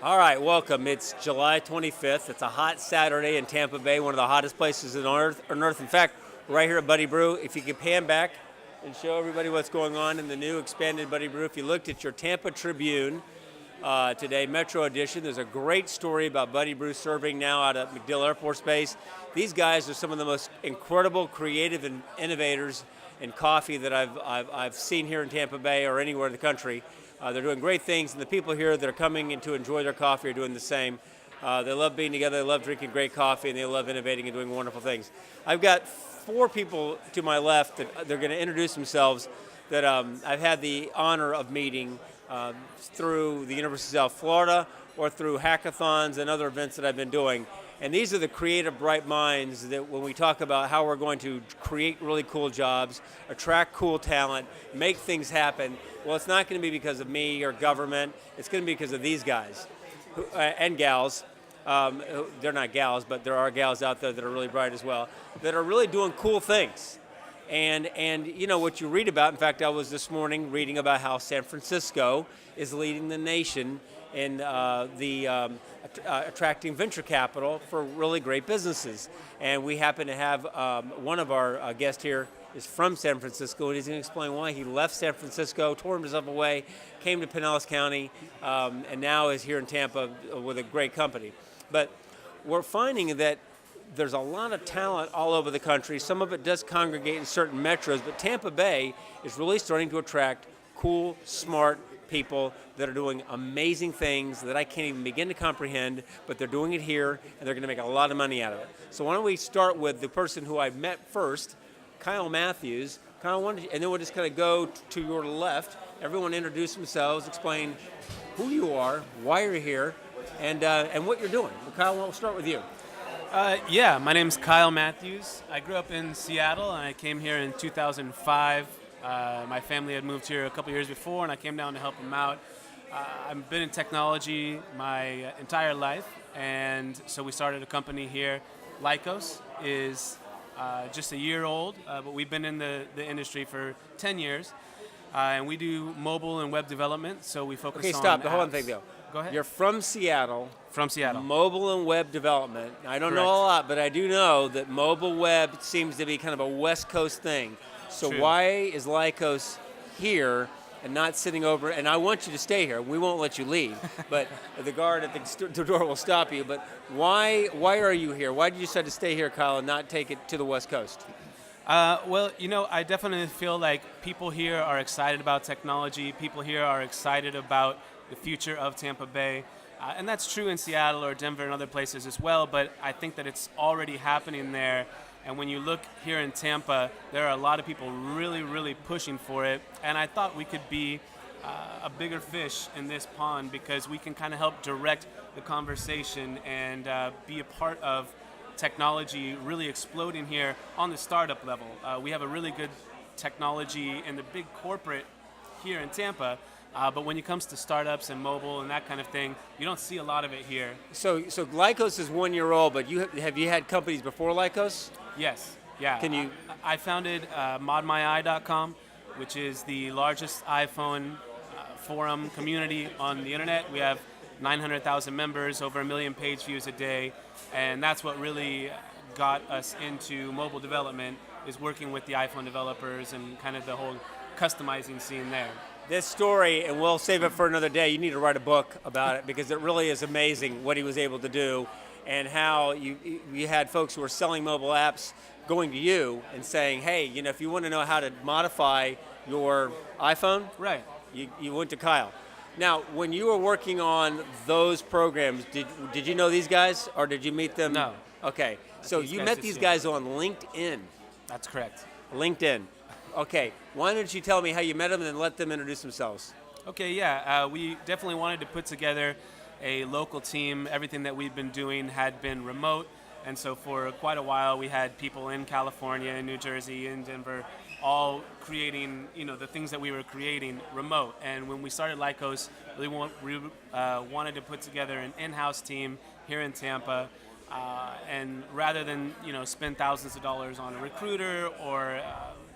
All right, welcome. It's July 25th. It's a hot Saturday in Tampa Bay, one of the hottest places on earth. In fact, right here at Buddy Brew. If you could pan back and show everybody what's going on in the new expanded Buddy Brew. If you looked at your Tampa Tribune today, Metro Edition, there's a great story about Buddy Brew serving now out at MacDill Air Force Base. These guys are some of the most incredible, creative, and innovators in coffee that I've seen here in Tampa Bay or anywhere in the country. They're doing great things, and the people here that are coming in to enjoy their coffee are doing the same. They love being together, they love drinking great coffee, and they love innovating and doing wonderful things. I've got four people to my left that they're going to introduce themselves that I've had the honor of meeting through the University of South Florida or through hackathons and other events that I've been doing. And these are the creative, bright minds that when we talk about how we're going to create really cool jobs, attract cool talent, make things happen, well, it's not going to be because of me or government. It's going to be because of these guys and gals. They're not gals, but there are gals out there that are really bright as well, that are really doing cool things. And you know what you read about, in fact, I was this morning reading about how San Francisco is leading the nation in attracting venture capital for really great businesses. And we happen to have one of our guests here is from San Francisco, and he's going to explain why he left San Francisco, tore himself away, came to Pinellas County, and now is here in Tampa with a great company. But we're finding that there's a lot of talent all over the country. Some of it does congregate in certain metros, but Tampa Bay is really starting to attract cool, smart people that are doing amazing things that I can't even begin to comprehend, but they're doing it here, and they're going to make a lot of money out of it. So why don't we start with the person who I met first, Kyle Matthews. Kyle, and then we'll just kind of go to your left. Everyone introduce themselves, explain who you are, why you're here, and what you're doing. Kyle, we'll start with you. Yeah, my name's Kyle Matthews. I grew up in Seattle, and I came here in 2005. My family had moved here a couple years before, and I came down to help them out. I've been in technology my entire life, and so we started a company here. Lycos is just a year old, but we've been in the industry for 10 years, and we do mobile and web development, so we focus on Okay, stop. apps. The whole thing, though. Go ahead. You're from Seattle. From Seattle. Mobile and web development. I don't know a lot, but I do know that mobile web seems to be kind of a West Coast thing. So True. why is Lycos here and not sitting over? And I want you to stay here. We won't let you leave, but the guard at the door will stop you. But why are you here? Why did you decide to stay here, Kyle, and not take it to the West Coast? Well, you know, I definitely feel like people here are excited about technology. People here are excited about the future of Tampa Bay. And that's true in Seattle or Denver and other places as well, but I think that it's already happening there. And when you look here in Tampa, there are a lot of people really, really pushing for it. And I thought we could be a bigger fish in this pond because we can kind of help direct the conversation and be a part of technology really exploding here on the startup level. We have a really good technology in the big corporate here in Tampa, but when it comes to startups and mobile and that kind of thing, you don't see a lot of it here. So Lycos is 1 year old, but have you had companies before Lycos? Yes, yeah. Can you? I founded modmyi.com, which is the largest iPhone forum community on the internet. We have 900,000 members, over 1 million page views a day, and that's what really got us into mobile development, is working with the iPhone developers and kind of the whole customizing scene there. This story, and we'll save it for another day, you need to write a book about it because it really is amazing what he was able to do and how you had folks who were selling mobile apps going to you and saying, hey, you know, if you want to know how to modify your iPhone, right, you went to Kyle. Now, when you were working on those programs, did you know these guys or did you meet them? No. Okay, so you met these guys on LinkedIn. That's correct. LinkedIn. Okay, why don't you tell me how you met them and then let them introduce themselves? Okay, yeah, we definitely wanted to put together a local team. Everything that we've been doing had been remote, and so for quite a while we had people in California, in New Jersey, in Denver, all creating, you know, the things that we were creating remote. And when we started Lycos, we wanted to put together an in-house team here in Tampa, and rather than, you know, spend thousands of dollars on a recruiter or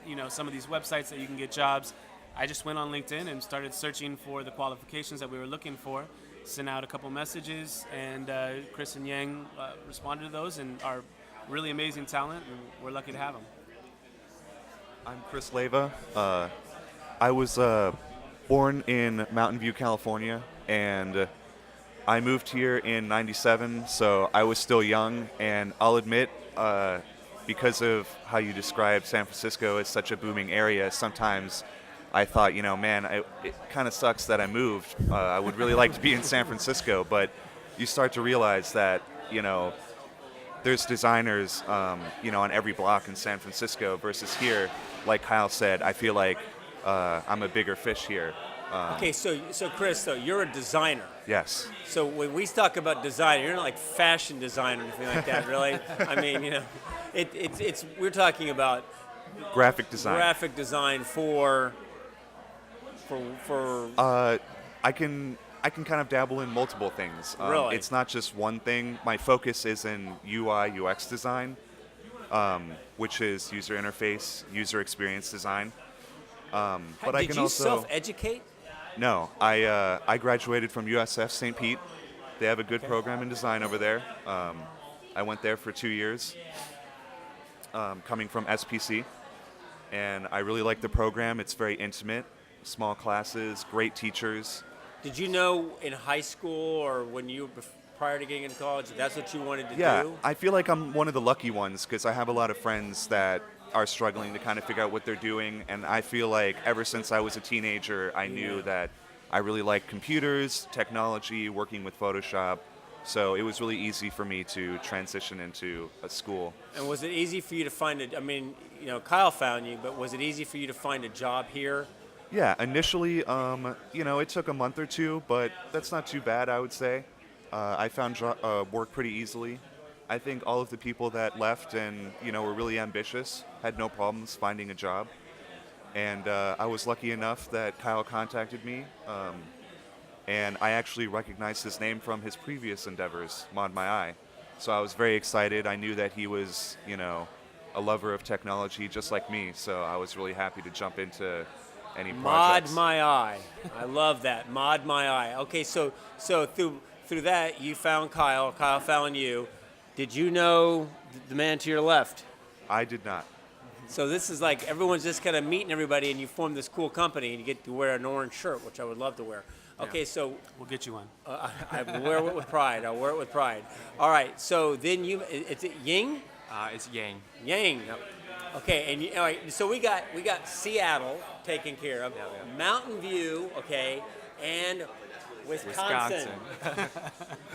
you know, some of these websites that you can get jobs, I just went on LinkedIn and started searching for the qualifications that we were looking for, sent out a couple messages, and Chris and Yang responded to those and are really amazing talent, and we're lucky to have them. I'm Chris Leva. I was born in Mountain View, California, and I moved here in '97, so I was still young, and I'll admit, because of how you describe San Francisco as such a booming area, sometimes I thought, man, it kind of sucks that I moved. I would really like to be in San Francisco, but you start to realize that, there's designers, on every block in San Francisco versus here. Like Kyle said, I feel like I'm a bigger fish here. Okay, so Chris, though, you're a designer. Yes. So when we talk about design, you're not like fashion design or anything like that, really. I mean, it's we're talking about Graphic design. Graphic design for. I can kind of dabble in multiple things. Really? It's not just one thing. My focus is in UI UX design, which is user interface, user experience design. But I Did can you also self-educate? No, I graduated from USF St. Pete. They have a good program in design over there. I went there for 2 years, coming from SPC, and I really like the program. It's very intimate, small classes, great teachers. Did you know in high school or when you were prior to getting into college that's what you wanted to do? Yeah, I feel like I'm one of the lucky ones because I have a lot of friends that are struggling to kind of figure out what they're doing, and I feel like ever since I was a teenager, I knew that I really liked computers, technology, working with Photoshop, so it was really easy for me to transition into a school. And was it easy for you to find Kyle found you, but was it easy for you to find a job here? Yeah, initially, it took a month or two, but that's not too bad, I would say. I found work pretty easily. I think all of the people that left and, were really ambitious had no problems finding a job. And I was lucky enough that Kyle contacted me, and I actually recognized his name from his previous endeavors, Mod My Eye. So I was very excited. I knew that he was, a lover of technology just like me, so I was really happy to jump into any projects. Mod My Eye. I love that. Mod My Eye. Okay, so through that, you found Kyle. Kyle found you. Did you know the man to your left? I did not. So this is like everyone's just kind of meeting everybody, and you form this cool company, and you get to wear an orange shirt, which I would love to wear. Okay, so we'll get you one. I wear it with pride. I'll wear it with pride. All right. So then is it Ying? It's Yang. Yang. Yep. Okay, and all right. So we got Seattle taken care of, Mountain View, okay, and Wisconsin.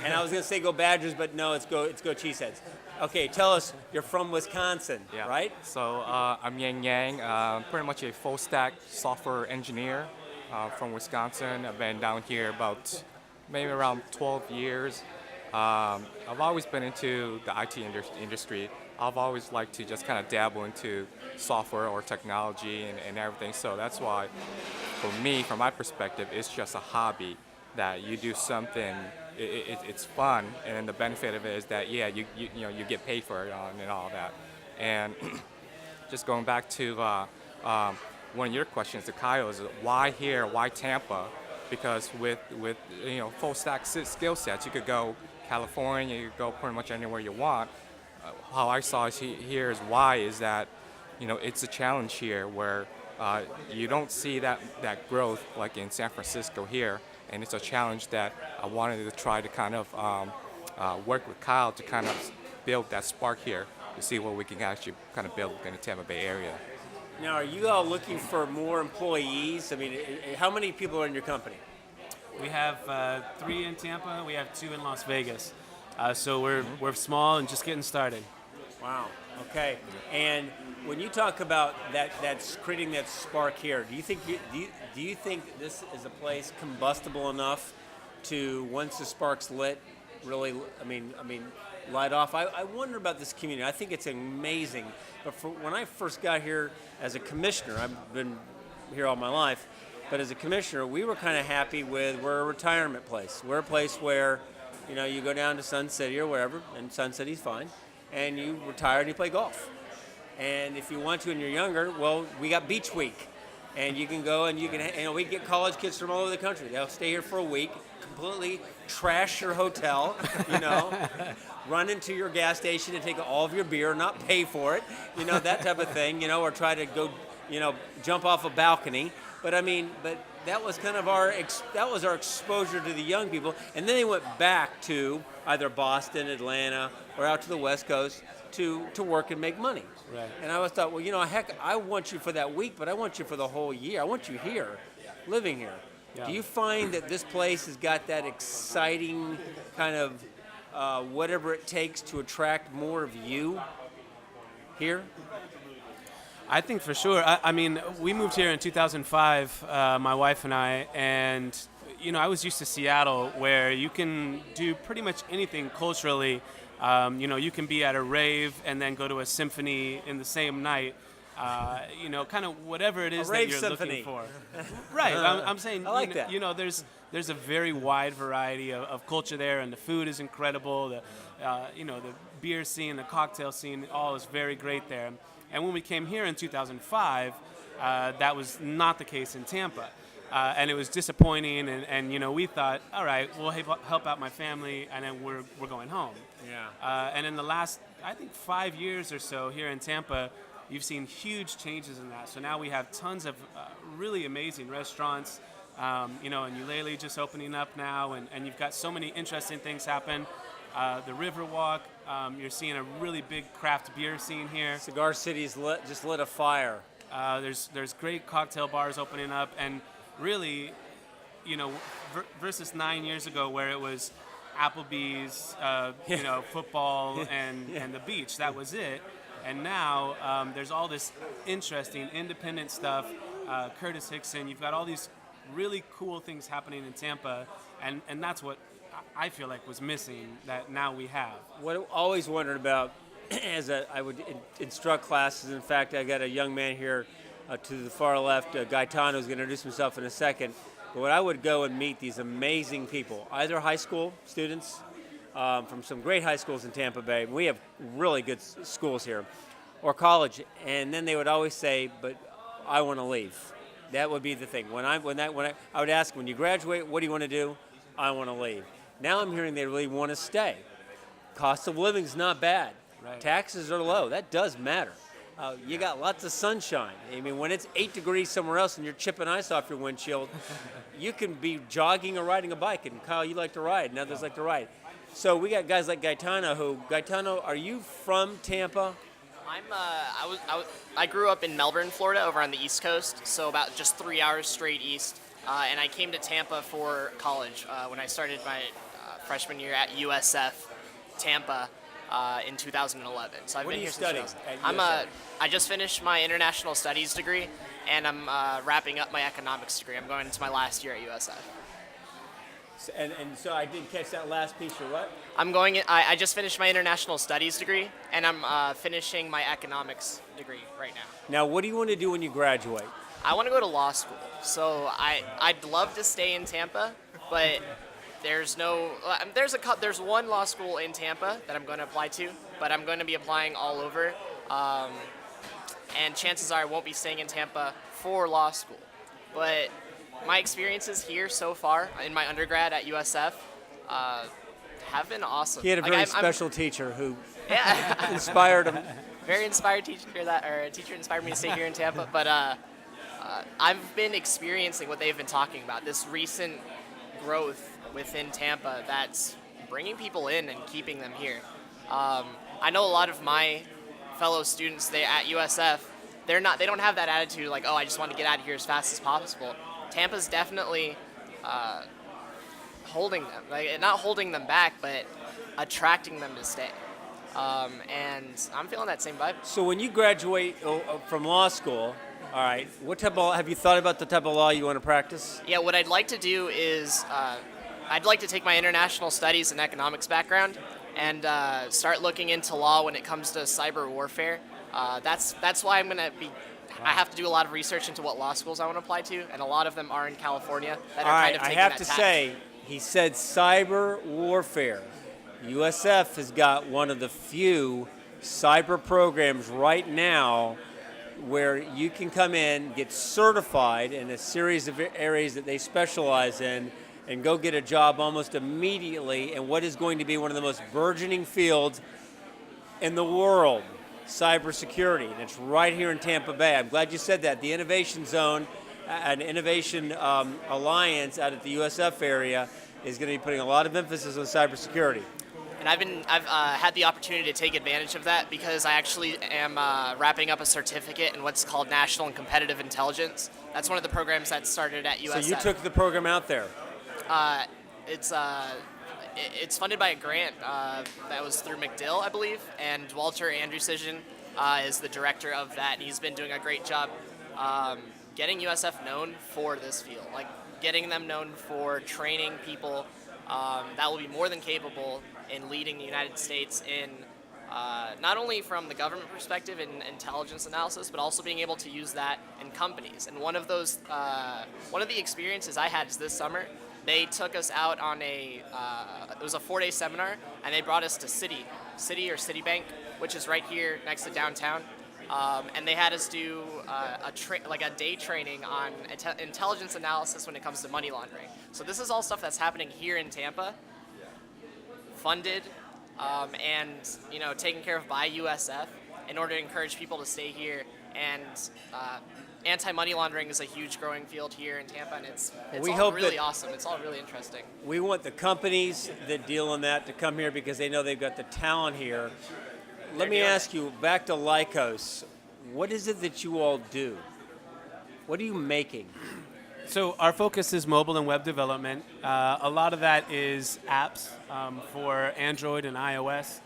And I was gonna say go Badgers, but no, it's go Cheeseheads. Okay, tell us, you're from Wisconsin, right? So I'm Yang, pretty much a full stack software engineer from Wisconsin. I've been down here about maybe around 12 years. I've always been into the IT industry. I've always liked to just kind of dabble into software or technology and everything. So that's why, for me, from my perspective, it's just a hobby that you do something. It's fun, and then the benefit of it is that you get paid for it and all that. And just going back to one of your questions to Kyle is why here, why Tampa? Because with full stack skill sets, you could go California, you could go pretty much anywhere you want. How I saw it here is why is that it's a challenge here where you don't see that growth like in San Francisco here. And it's a challenge that I wanted to try to kind of work with Kyle to kind of build that spark here to see what we can actually kind of build in the Tampa Bay area. Now, are you all looking for more employees? I mean, how many people are in your company? We have 3 in Tampa. We have 2 in Las Vegas. So we're small and just getting started. Wow. Okay. And when you talk about that's creating that spark here, do you think this is a place combustible enough to, once the spark's lit, really, light off? I wonder about this community. I think it's amazing. But when I first got here as a commissioner, I've been here all my life, but as a commissioner, we were kind of happy with we're a retirement place. We're a place where, you go down to Sun City or wherever, and Sun City's fine, and you retire and you play golf. And if you want to and you're younger, well, we got Beach Week. And you can go and we get college kids from all over the country. They'll stay here for a week, completely trash your hotel, run into your gas station and take all of your beer, not pay for it, that type of thing, or try to go, jump off a balcony. But that was kind of our exposure to the young people. And then they went back to either Boston, Atlanta, or out to the West Coast to work and make money. Right. And I always thought, well, heck, I want you for that week, but I want you for the whole year. I want you here, living here. Yeah. Do you find that this place has got that exciting kind of whatever it takes to attract more of you here? I think for sure. We moved here in 2005, my wife and I, and I was used to Seattle, where you can do pretty much anything culturally. You can be at a rave and then go to a symphony in the same night. Kind of whatever it is that you're symphony. looking for. Right. I'm saying. I like that. There's a very wide variety of culture there, and the food is incredible. The beer scene, the cocktail scene, all is very great there. And when we came here in 2005, that was not the case in Tampa. And it was disappointing, and we thought, all right, we'll help out my family, and then we're going home. Yeah. And in the last, I think, 5 years or so here in Tampa, you've seen huge changes in that. So now we have tons of really amazing restaurants, and Ulele just opening up now, and you've got so many interesting things happen. The Riverwalk, you're seeing a really big craft beer scene here. Cigar City's just lit a fire. There's great cocktail bars opening up, and really, versus 9 years ago where it was Applebee's, football and the beach. That was it. And now there's all this interesting independent stuff. Curtis Hickson, you've got all these really cool things happening in Tampa, and that's what I feel like was missing that now we have. What I always wondered about, I would instruct classes. In fact, I got a young man here to the far left, Gaetano, who's going to introduce himself in a second. But when I would go and meet these amazing people, either high school students from some great high schools in Tampa Bay. We have really good schools here, or college, and then they would always say, "But I want to leave." That would be the thing. When I would ask, "When you graduate, what do you want to do?" "I want to leave." Now I'm hearing they really want to stay. Cost of living is not bad. Right. Taxes are low. That does matter. You got lots of sunshine. When it's 8 degrees somewhere else and you're chipping ice off your windshield, you can be jogging or riding a bike. And Kyle, you like to ride, and others like to ride. So we got guys like Gaetano. Gaetano, are you from Tampa? I grew up in Melbourne, Florida, over on the East Coast, so about just 3 hours straight east. And I came to Tampa for college when I started my freshman year at USF Tampa in 2011. So I've What been are you here studying since at USF? I just finished my international studies degree, and I'm wrapping up my economics degree. I'm going into my last year at USF. And so I didn't catch that last piece, or what? I just finished my international studies degree, and I'm finishing my economics degree right now. Now, what do you want to do when you graduate? I want to go to law school. So I'd love to stay in Tampa, but there's one law school in Tampa that I'm going to apply to, but I'm going to be applying all over. And chances are I won't be staying in Tampa for law school. But my experiences here so far in my undergrad at USF have been awesome. He had a very special teacher who yeah. inspired him. Very inspired teacher a teacher inspired me to stay here in Tampa. But I've been experiencing what they've been talking about, this recent growth within Tampa that's bringing people in and keeping them here. I know a lot of my fellow students at USF, they don't have that attitude like, oh, I just want to get out of here as fast as possible. Tampa's definitely holding them, not holding them back, but attracting them to stay. And I'm feeling that same vibe. So when you graduate from law school, all right, what type of have you thought about the type of law you want to practice? Yeah, what I'd like to do is I'd like to take my international studies and economics background and start looking into law when it comes to cyber warfare. That's why I'm going to be. I have to do a lot of research into what law schools I want to apply to, and a lot of them are in California that are kind of taking that tack. I have to say, he said cyber warfare. USF has got one of the few cyber programs right now where you can come in, get certified in a series of areas that they specialize in, and go get a job almost immediately in what is going to be one of the most burgeoning fields in the world, cybersecurity. And it's right here in Tampa Bay. I'm glad you said that. The Innovation Zone, an innovation alliance out at the USF area, is going to be putting a lot of emphasis on cybersecurity. And I've had the opportunity to take advantage of that because I actually am wrapping up a certificate in what's called National and Competitive Intelligence. That's one of the programs that started at USF. So you took the program out there? It's funded by a grant that was through McDill, I believe, and Walter Andrewsian is the director of that. He's been doing a great job getting USF known for this field, like getting them known for training people that will be more than capable in leading the United States in not only from the government perspective in intelligence analysis, but also being able to use that in companies. And one of the experiences I had is this summer. They took us out on it was a 4-day seminar, and they brought us to Citi or Citibank, which is right here next to downtown. And they had us do a day training on intelligence analysis when it comes to money laundering. So this is all stuff that's happening here in Tampa, funded, and taken care of by USF in order to encourage people to stay here. And anti-money laundering is a huge growing field here in Tampa, and it's all really awesome. It's all really interesting. We want the companies that deal in that to come here because they know they've got the talent here. Let me ask you, back to Lycos, what is it that you all do? What are you making? So our focus is mobile and web development. A lot of that is apps for Android and iOS.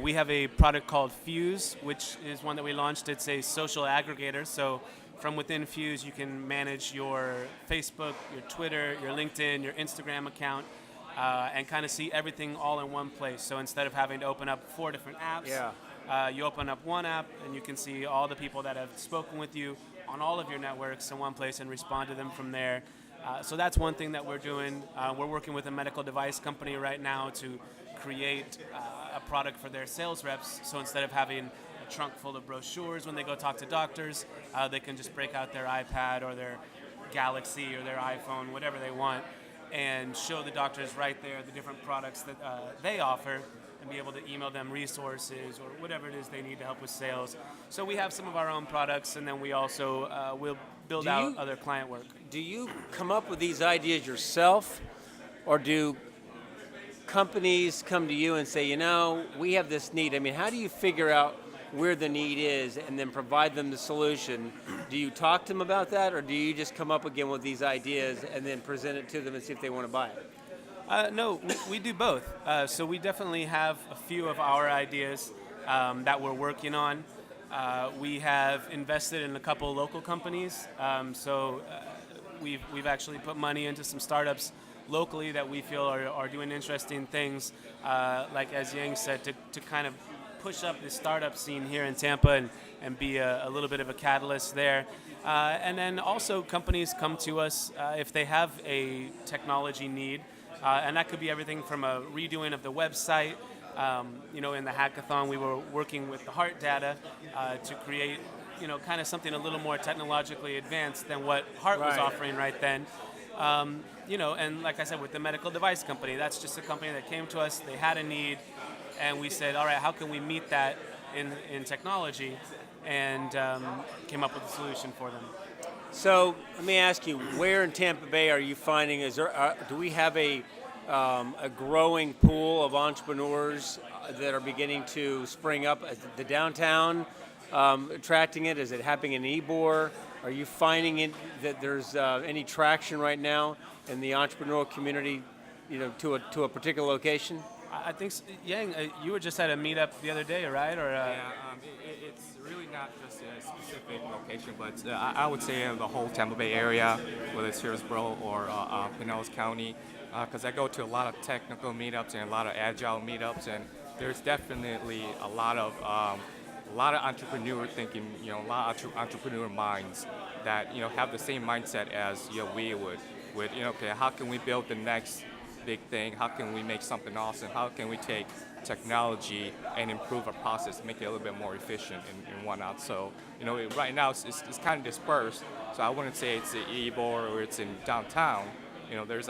We have a product called Fuse, which is one that we launched. It's a social aggregator. So from within Fuse, you can manage your Facebook, your Twitter, your LinkedIn, your Instagram account, and kind of see everything all in one place. So instead of having to open up 4 different apps, you open up one app and you can see all the people that have spoken with you on all of your networks in one place and respond to them from there. So that's one thing that we're doing. We're working with a medical device company right now to create a product for their sales reps. So instead of having a trunk full of brochures when they go talk to doctors, they can just break out their iPad or their Galaxy or their iPhone, whatever they want, and show the doctors right there the different products that they offer, and be able to email them resources or whatever it is they need to help with sales. So we have some of our own products, and then we also will build out other client work. Do you come up with these ideas yourself, or do companies come to you and say, we have this need? I mean, how do you figure out where the need is and then provide them the solution? Do you talk to them about that, or do you just come up again with these ideas and then present it to them and see if they want to buy it? No, we do both. So we definitely have a few of our ideas that we're working on. We have invested in a couple local companies. We've actually put money into some startups locally that we feel are doing interesting things, like as Yang said, to kind of push up the startup scene here in Tampa and be a little bit of a catalyst there. And then also companies come to us if they have a technology need. And that could be everything from a redoing of the website. In the hackathon, we were working with the Heart data to create, kind of something a little more technologically advanced than what Heart was offering right then. And like I said, with the medical device company, that's just a company that came to us. They had a need, and we said, all right, how can we meet that in technology? And came up with a solution for them. So let me ask you, where in Tampa Bay are you finding, do we have a growing pool of entrepreneurs that are beginning to spring up? Is the downtown attracting it? Is it happening in Ybor? Are you finding that there's any traction right now in the entrepreneurial community, to a particular location? I think, Yang, you were just at a meetup the other day, right? It's really not just a specific location, but I would say the whole Tampa Bay area, whether it's Hillsborough or Pinellas County, because I go to a lot of technical meetups and a lot of agile meetups, and there's definitely a lot of entrepreneur thinking, a lot of entrepreneur minds that have the same mindset as we would. Okay, how can we build the next big thing. How can we make something awesome? How can we take technology and improve our process, make it a little bit more efficient and whatnot? So, right now it's kind of dispersed. So I wouldn't say it's in Ybor or it's in downtown. There's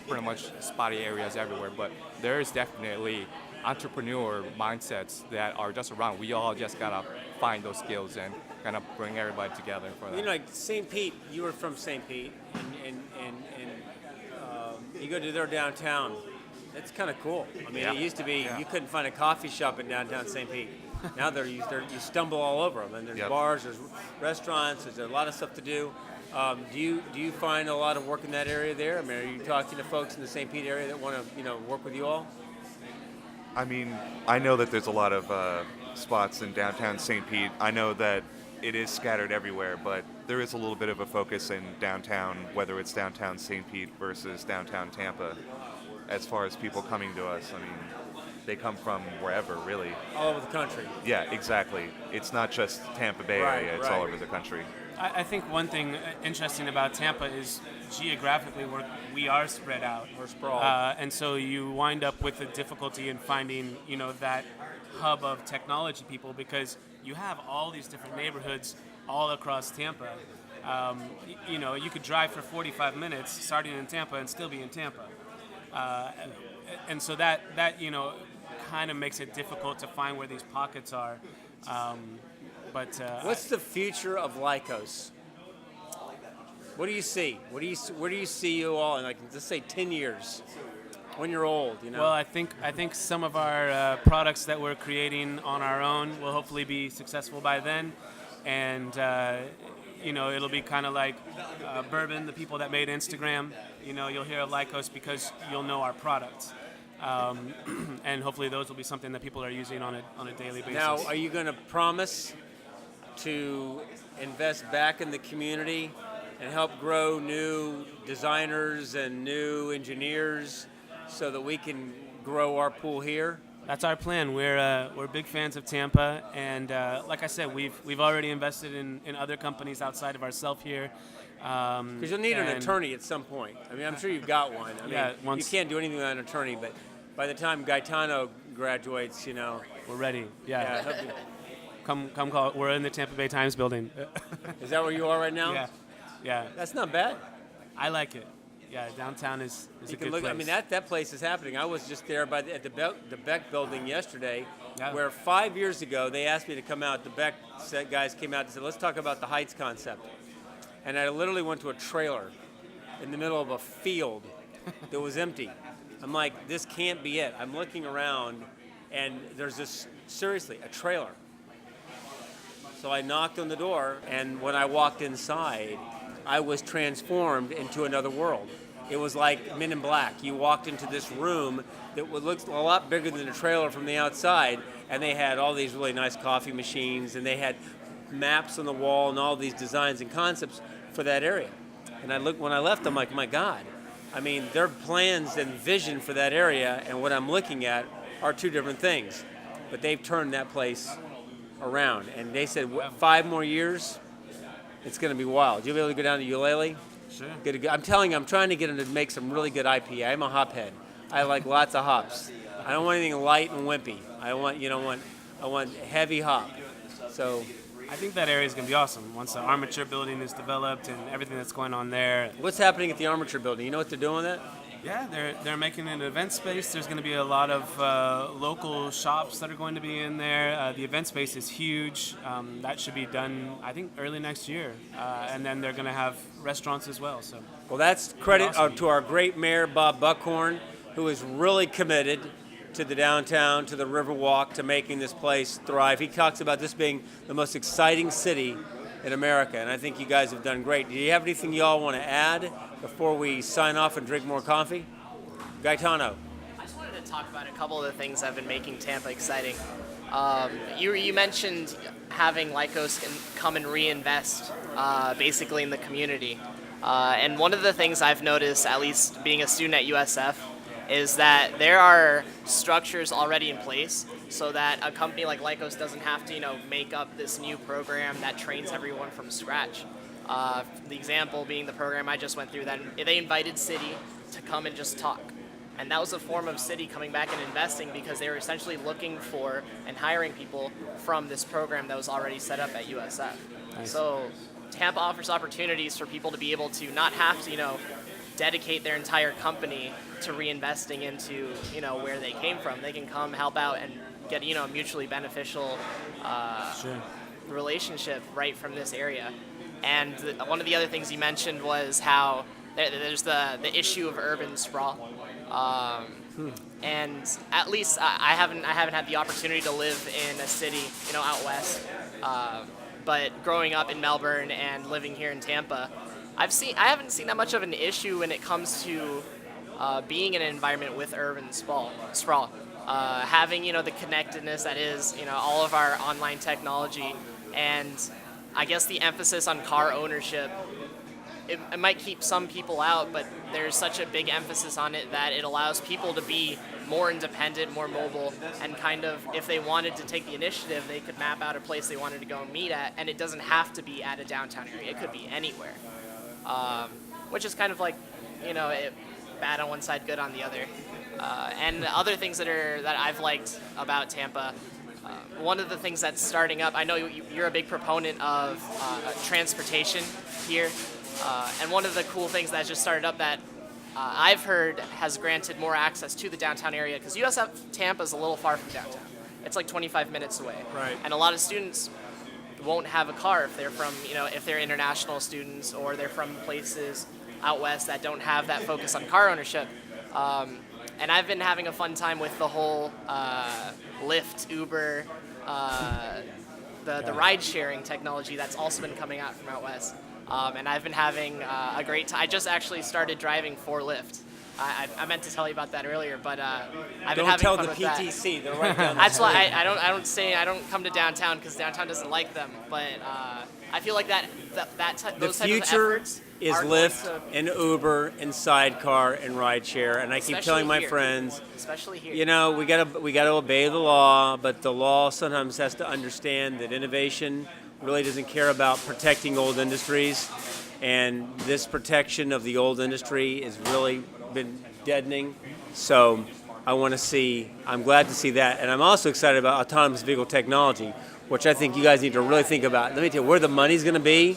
pretty much spotty areas everywhere, but there is definitely entrepreneur mindsets that are just around. We all just gotta find those skills and kind of bring everybody together for that. Like St. Pete, you were from St. Pete, and you go to their downtown. That's kind of cool. I mean, It used to be you couldn't find a coffee shop in downtown St. Pete. Now you stumble all over them, and there's bars, there's restaurants, there's a lot of stuff to do. Do you find a lot of work in that area there? I mean, are you talking to folks in the St. Pete area that want to work with you all? I mean, I know that there's a lot of spots in downtown St. Pete. I know that it is scattered everywhere, but there is a little bit of a focus in downtown, whether it's downtown St. Pete versus downtown Tampa, as far as people coming to us. I mean, they come from wherever, really. All over the country. Yeah, exactly. It's not just Tampa Bay area, it's all over the country. I think one thing interesting about Tampa is geographically we are spread out. We're sprawled. And so you wind up with the difficulty in finding, that hub of technology people, because you have all these different neighborhoods all across Tampa. You could drive for 45 minutes starting in Tampa and still be in Tampa. And so that kind of makes it difficult to find where these pockets are. What's the future of Lycos? What do you see? Where do you see you all in, let's say 10 years, when you're old? Well, I think some of our products that we're creating on our own will hopefully be successful by then, and it'll be kind of like Bourbon, the people that made Instagram. You'll hear of Lycos because you'll know our products. And hopefully those will be something that people are using on a daily basis. Now, are you going to promise to invest back in the community and help grow new designers and new engineers so that we can grow our pool here? That's our plan. We're big fans of Tampa, and like I said, we've already invested in other companies outside of ourselves here. Because you'll need an attorney at some point. I mean, I'm sure you've got one. You can't do anything without an attorney, but by the time Gaetano graduates, we're ready. Yeah. Come call. We're in the Tampa Bay Times building. Is that where you are right now? Yeah. That's not bad. I like it. Yeah, downtown is a good place. I mean, that place is happening. I was just there at the Beck building yesterday, where 5 years ago they asked me to come out. The Beck guys came out and said, let's talk about the Heights concept. And I literally went to a trailer in the middle of a field that was empty. I'm like, this can't be it. I'm looking around, and there's seriously, a trailer. So I knocked on the door, and when I walked inside, I was transformed into another world. It was like Men in Black. You walked into this room that looked a lot bigger than a trailer from the outside, and they had all these really nice coffee machines, and they had maps on the wall and all these designs and concepts for that area. And when I left, I'm like, my God. I mean, their plans and vision for that area and what I'm looking at are two different things. But they've turned that place around. And they said 5 more years, it's going to be wild. You'll be able to go down to Eulele? Sure. I'm telling you, I'm trying to get them to make some really good IPA. I'm a hophead. I like lots of hops. I don't want anything light and wimpy. I want heavy hop. So I think that area is going to be awesome once the armature building is developed and everything that's going on there. What's happening at the armature building? You know what they're doing with that? Yeah, they're making an event space. There's going to be a lot of local shops that are going to be in there. The event space is huge. That should be done, I think, early next year. And then they're going to have restaurants as well. So, well, that's credit to our great mayor, Bob Buckhorn, who is really committed to the downtown, to the Riverwalk, to making this place thrive. He talks about this being the most exciting city in America, and I think you guys have done great. Do you have anything you all want to add before we sign off and drink more coffee? Gaetano. I just wanted to talk about a couple of the things that have been making Tampa exciting. You mentioned having Lycos come and reinvest basically in the community. And one of the things I've noticed, at least being a student at USF, is that there are structures already in place so that a company like Lycos doesn't have to, make up this new program that trains everyone from scratch. The example being the program I just went through, that they invited Citi to come and just talk. And that was a form of city coming back and investing because they were essentially looking for and hiring people from this program that was already set up at USF. Nice. So Tampa offers opportunities for people to be able to not have to, dedicate their entire company to reinvesting into, where they came from. They can come help out and get, a mutually beneficial relationship right from this area. And one of the other things you mentioned was how there's the issue of urban sprawl. And at least I haven't had the opportunity to live in a city, out west. But growing up in Melbourne and living here in Tampa, I haven't seen that much of an issue when it comes to being in an environment with urban sprawl. Having the connectedness that is all of our online technology, and I guess the emphasis on car ownership. It might keep some people out, but there's such a big emphasis on it that it allows people to be more independent, more mobile, and kind of, if they wanted to take the initiative, they could map out a place they wanted to go and meet at, and it doesn't have to be at a downtown area. It could be anywhere, which is kind of like, bad on one side, good on the other. And other things that I've liked about Tampa, one of the things that's starting up, I know you're a big proponent of transportation here. And one of the cool things that just started up that I've heard has granted more access to the downtown area, because USF Tampa is a little far from downtown. It's like 25 minutes away. Right. And a lot of students won't have a car if they're from, if they're international students or they're from places out west that don't have that focus on car ownership. And I've been having a fun time with the whole Lyft, Uber, the ride-sharing technology that's also been coming out from out west. And I've been having a great time. I just actually started driving for Lyft. I meant to tell you about that earlier, but I've been having fun with that. Don't tell the PTC. They're right down the That's street. why I don't come to downtown, because downtown doesn't like them. But I feel like those types of efforts is are going Lyft to, and Uber and Sidecar and Rideshare, and I keep telling my here. friends, especially here. we gotta obey the law, but the law sometimes has to understand that innovation really doesn't care about protecting old industries, and this protection of the old industry has really been deadening. So I'm glad to see that, and I'm also excited about autonomous vehicle technology, which I think you guys need to really think about. Let me tell you where the money's going to be.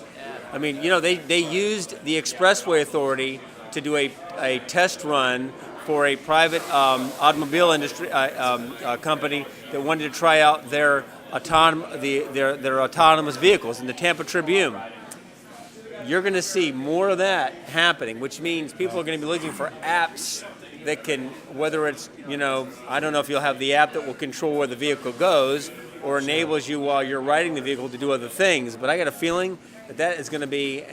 I mean, they used the Expressway Authority to do a test run for a private automobile industry company that wanted to try out their autonomous vehicles in the Tampa Tribune. You're going to see more of that happening, which means people are going to be looking for apps that can, whether it's, I don't know if you'll have the app that will control where the vehicle goes or enables you while you're riding the vehicle to do other things. But I got a feeling that is going to be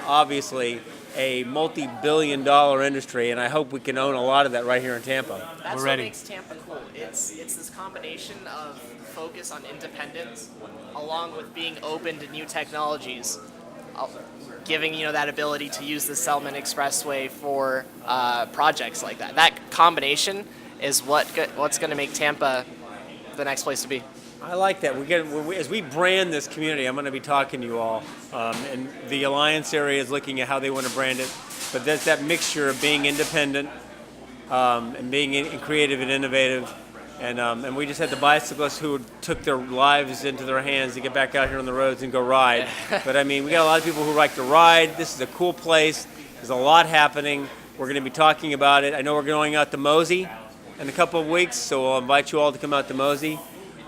obviously a multi-billion-dollar industry, and I hope we can own a lot of that right here in Tampa. That's We're what ready. makes Tampa cool. It's this combination of focus on independence, along with being open to new technologies, giving that ability to use the Selman Expressway for projects like that. That combination is what's going to make Tampa the next place to be. I like that. As we brand this community, I'm going to be talking to you all, and the Alliance area is looking at how they want to brand it. But there's that mixture of being independent and being creative and innovative. And we just had the bicyclists who took their lives into their hands to get back out here on the roads and go ride. But I mean, we got a lot of people who like to ride. This is a cool place. There's a lot happening. We're going to be talking about it. I know we're going out to Mosey in a couple of weeks, so I'll invite you all to come out to Mosey.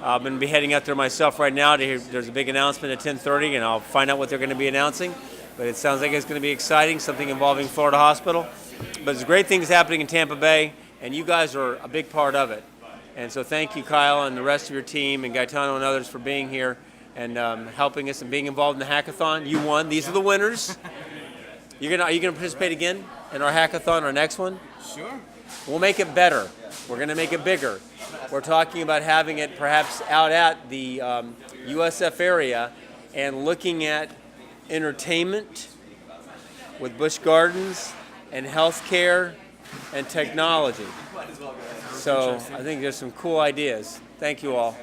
I'm going to be heading out there myself right now to hear. There's a big announcement at 10:30, and I'll find out what they're going to be announcing. But it sounds like it's going to be exciting, something involving Florida Hospital. But there's great things happening in Tampa Bay, and you guys are a big part of it. And so thank you, Kyle, and the rest of your team, and Gaetano and others for being here and helping us and being involved in the hackathon. You won. These are the winners. Are you going to participate again in our hackathon, our next one? Sure. We'll make it better. We're going to make it bigger. We're talking about having it perhaps out at the USF area and looking at entertainment with Busch Gardens and healthcare and technology. So I think there's some cool ideas. Thank you all.